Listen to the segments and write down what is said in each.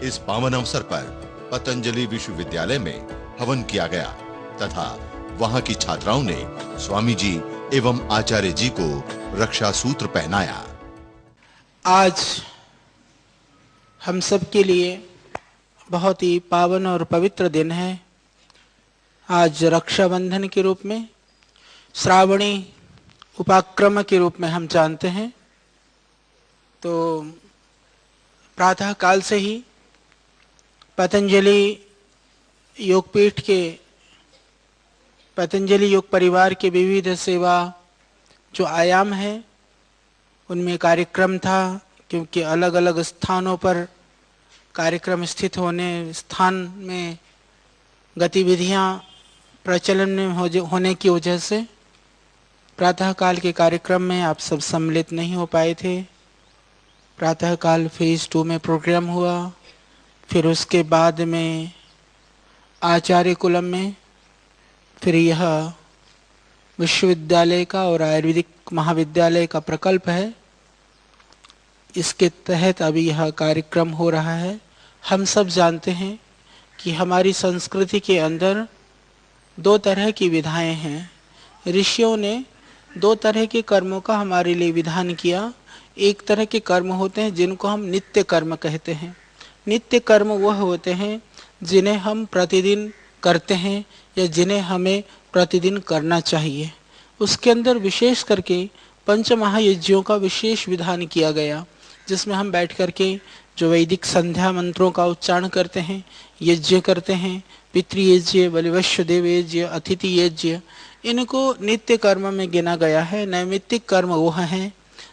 इस पावन अवसर पर पतंजलि विश्वविद्यालय में हवन किया गया तथा वहां की छात्राओं ने स्वामी जी एवं आचार्य जी को रक्षा सूत्र पहनाया। आज हम सब के लिए बहुत ही पावन और पवित्र दिन है। आज रक्षाबंधन के रूप में, श्रावणी उपाक्रम के रूप में हम जानते हैं। तो प्रातः काल से ही पतंजलि योगपीठ के, पतंजलि योग परिवार के विविध सेवा जो आयाम है उनमें कार्यक्रम था, क्योंकि अलग अलग स्थानों पर कार्यक्रम स्थित होने स्थान में गतिविधियां प्रचलन में होने की वजह से प्रातःकाल के कार्यक्रम में आप सब सम्मिलित नहीं हो पाए थे। प्रातःकाल फेज 2 में प्रोग्राम हुआ, फिर उसके बाद में आचार्य कुलम में, फिर यह विश्वविद्यालय का और आयुर्वेदिक महाविद्यालय का प्रकल्प है। इसके तहत अभी यह कार्यक्रम हो रहा है। हम सब जानते हैं कि हमारी संस्कृति के अंदर दो तरह की विधाएं हैं। ऋषियों ने दो तरह के कर्मों का हमारे लिए विधान किया। एक तरह के कर्म होते हैं जिनको हम नित्य कर्म कहते हैं। नित्य कर्म वह होते हैं जिन्हें हम प्रतिदिन करते हैं या जिन्हें हमें प्रतिदिन करना चाहिए। उसके अंदर विशेष करके पंच महायज्ञों का विशेष विधान किया गया, जिसमें हम बैठ करके जो वैदिक संध्या मंत्रों का उच्चारण करते हैं, यज्ञ करते हैं, पितृयज्ञ, बलिवश्य देव यज्ञ, अतिथि यज्ञ, इनको नित्य कर्म में गिना गया है। नैमित्तिक कर्म वह हैं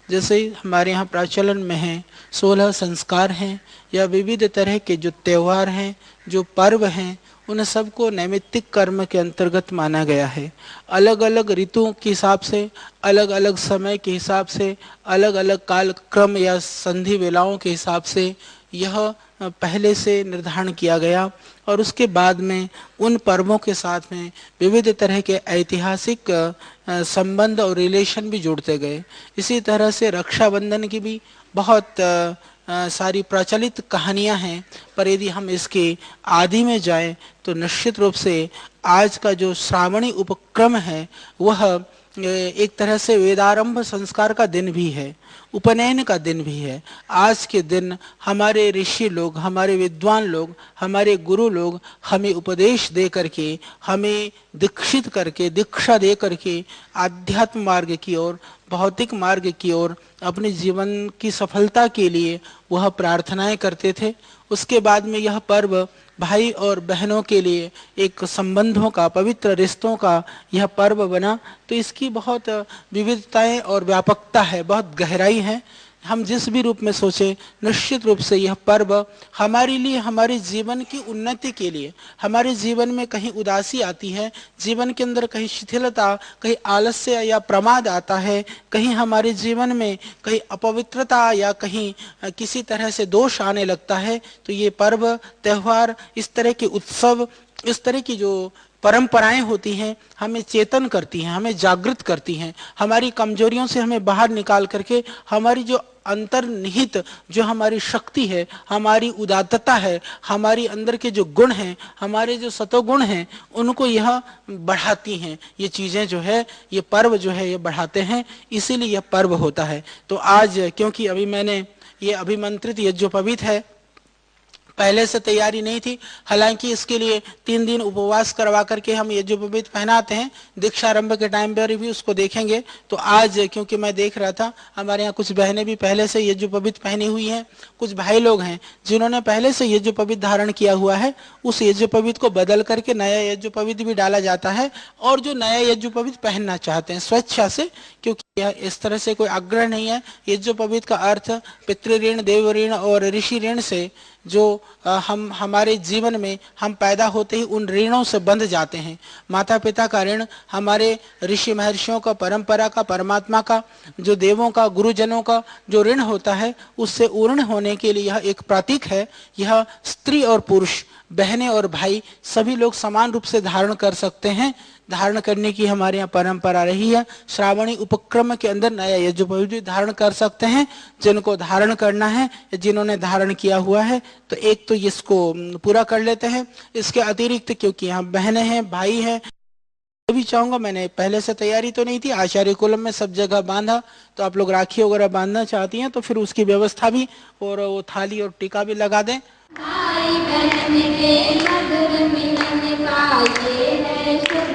जैसे हमारे यहाँ प्रचलन में है 16 संस्कार हैं या विविध तरह के जो त्यौहार हैं, जो पर्व हैं, उन सबको नैमित्तिक कर्म के अंतर्गत माना गया है। अलग अलग ऋतुओं के हिसाब से, अलग अलग समय के हिसाब से, अलग अलग कालक्रम या संधि वेलाओं के हिसाब से यह पहले से निर्धारण किया गया और उसके बाद में उन पर्वों के साथ में विविध तरह के ऐतिहासिक संबंध और रिलेशन भी जुड़ते गए। इसी तरह से रक्षाबंधन की भी बहुत सारी प्रचलित कहानियां हैं, पर यदि हम इसके आदि में जाएं तो निश्चित रूप से आज का जो श्रावणी उपक्रम है वह एक तरह से वेदारंभ संस्कार का दिन भी है, उपनयन का दिन भी है। आज के दिन हमारे ऋषि लोग, हमारे विद्वान लोग, हमारे गुरु लोग हमें उपदेश दे करके, हमें दीक्षित करके, दीक्षा दे करके आध्यात्म मार्ग की ओर, भौतिक मार्ग की ओर अपने जीवन की सफलता के लिए वह प्रार्थनाएं करते थे। उसके बाद में यह पर्व भाई और बहनों के लिए एक संबंधों का, पवित्र रिश्तों का यह पर्व बना। तो इसकी बहुत विविधताएं और व्यापकता है, बहुत गहराई है। हम जिस भी रूप में सोचें, निश्चित रूप से यह पर्व हमारे लिए, हमारे जीवन की उन्नति के लिए, हमारे जीवन में कहीं उदासी आती है, जीवन के अंदर कहीं शिथिलता, कहीं आलस्य या प्रमाद आता है, कहीं हमारे जीवन में कहीं अपवित्रता या कहीं किसी तरह से दोष आने लगता है, तो ये पर्व, त्यौहार, इस तरह के उत्सव, इस तरह की जो परंपराएं होती हैं हमें चेतन करती हैं, हमें जागृत करती हैं, हमारी कमजोरियों से हमें बाहर निकाल करके हमारी जो अंतर्निहित जो हमारी शक्ति है, हमारी उदात्तता है, हमारी अंदर के जो गुण हैं, हमारे जो सतोगुण हैं, उनको यह बढ़ाती हैं। ये चीजें जो है, ये पर्व जो है, ये बढ़ाते हैं, इसीलिए यह पर्व होता है। तो आज क्योंकि अभी मैंने ये अभिमंत्रित यज्ञोपवीत है, पहले से तैयारी नहीं थी, हालांकि इसके लिए 3 दिन उपवास करवा करके हम यज्ञोपवीत पहनाते हैं। दीक्षारंभ के टाइम पर भी उसको देखेंगे। तो आज क्योंकि मैं देख रहा था हमारे यहाँ कुछ बहनें भी पहले से यज्ञोपवीत पहनी हुई हैं, कुछ भाई लोग हैं जिन्होंने पहले से यज्ञोपवीत धारण किया हुआ है, उस यज्ञोपवीत को बदल करके नया यज्ञोपवीत भी डाला जाता है। और जो नया यज्ञोपवीत पहनना चाहते हैं स्वेच्छा से, क्योंकि यह इस तरह से कोई आग्रह नहीं है। यज्ञोपवीत का अर्थ पितृ ऋण, देव ऋण और ऋषि ऋण से जो हम हमारे जीवन में हम पैदा होते ही उन ऋणों से बंध जाते हैं। माता पिता का ऋण, हमारे ऋषि महर्षियों का, परंपरा का, परमात्मा का, जो देवों का, गुरुजनों का जो ऋण होता है, उससे पूर्ण होने के लिए यह एक प्रतीक है। यह स्त्री और पुरुष, बहनें और भाई सभी लोग समान रूप से धारण कर सकते हैं। धारण करने की हमारे यहाँ परंपरा रही है। श्रावणी उपक्रम के अंदर नया यज्ञोपवीत धारण कर सकते हैं जिनको धारण करना है या जिन्होंने धारण किया हुआ है, तो एक तो इसको पूरा कर लेते हैं। इसके अतिरिक्त क्योंकि यहाँ बहनें हैं, भाई हैं, भी चाहूंगा, मैंने पहले से तैयारी तो नहीं थी, आचार्य कुलम में सब जगह बांधा, तो आप लोग राखी वगैरह बांधना चाहती हैं तो फिर उसकी व्यवस्था भी और वो थाली और टीका भी लगा दें। भाई बहन के मधुर मिलन का ये है